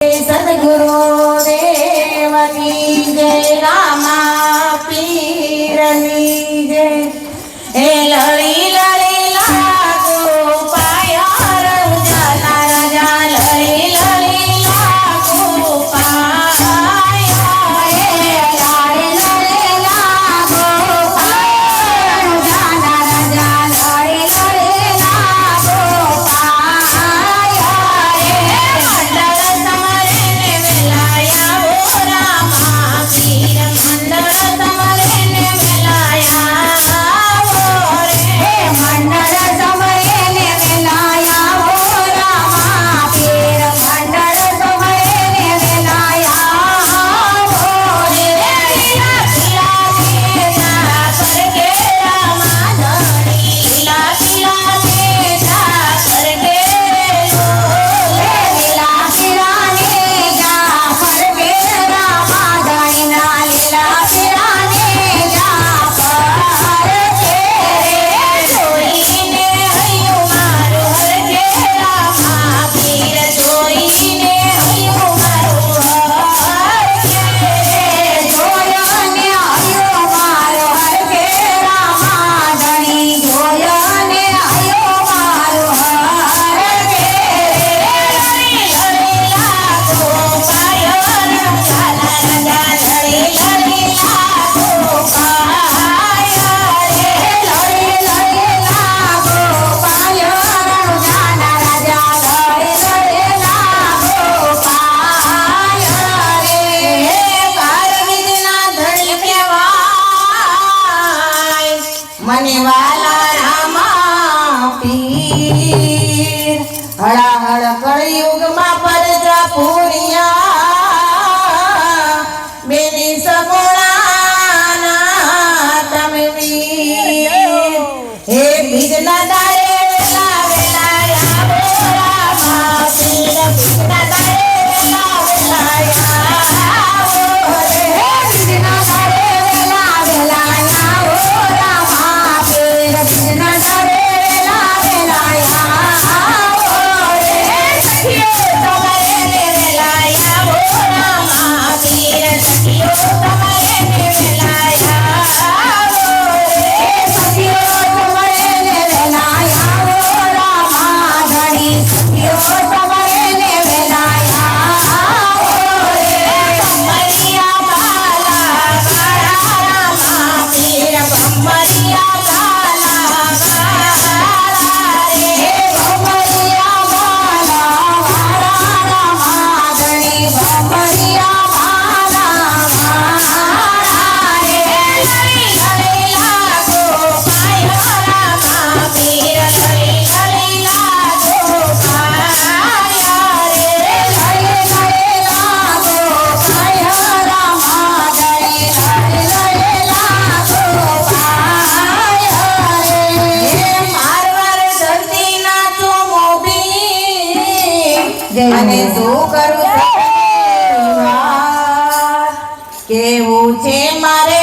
सद्गुरु देव की जय रामा पीर की जय। हे लड़ी लड़ी लागो पाया रंजना राजा लड़ी लड़ी लागो पाया हे लड़ी लड़ी लागो पाया रंजना राजा लड़ी लड़ी लागो पाया हे मंडल समरे ने मिलाया वो रामा पीर मंडल समरे ने मिलाया वो रे मंडल समरे ने मिलाया वो रामा पीर मंडल समरे ने मिलाया वो रे लीला लीला देता करके रामा धनी लीला लीला देता करके लो लीला लीला देता करके रामा धनी ना लीला लीला देता करके જોઈને હૈયું મારું હરકે રામા પીર જોઈને હૈયું મારું હરકે જોયોને હૈયું મારું હરકે રામા ધણી જોયોને હૈયું મારું હરકે લડી લડી લાગો પાયો રંગાલા રાજા લડી લડી લાગો પાયા રે લડી લડી લાગો પાયો રંગાલા રાજા લડી લડી લાગો પાયા રે પાર્વતીના ધણી કહેવાય મને વાલા રામા પીર હળાહળ કળયુગમાં પરજા પૂર્યા બેની સગુણાના તમે વીર હે બીજના દાડે વેલા વેલા આવો રામા પીર બીજના દાડે વેલા વેલા આવો રે બીજના દાડે વેલા વેલા આવો રામા પીર બીજના દાડે વેલા વેલા આવો રે સખીઓ તમારે ને વેલા આવો રામા પીર સખીઓ તમારે ને વેલા આવો રે સખીઓ તમારે ને વેલા આવો રામા ધણી સખીઓ તમારે ને વેલા આવો રે ભમરિયા બાલા વાળા રામા પીર ભમરિયા બાલા વાળા રે ભમરિયા બાલા વાળા રામા ધણી ભમરિયા બાલા વાળા રે લડી લડી લાગો પાયો રામા પીર લડી લડી લાગો પાયા રે લડી લડી લાગો પાયો રામા ધણી લડી લડી લાગો પાયા રે મારવાર ધરતીના તો મોભી અને શું કરું કેવું છે મારે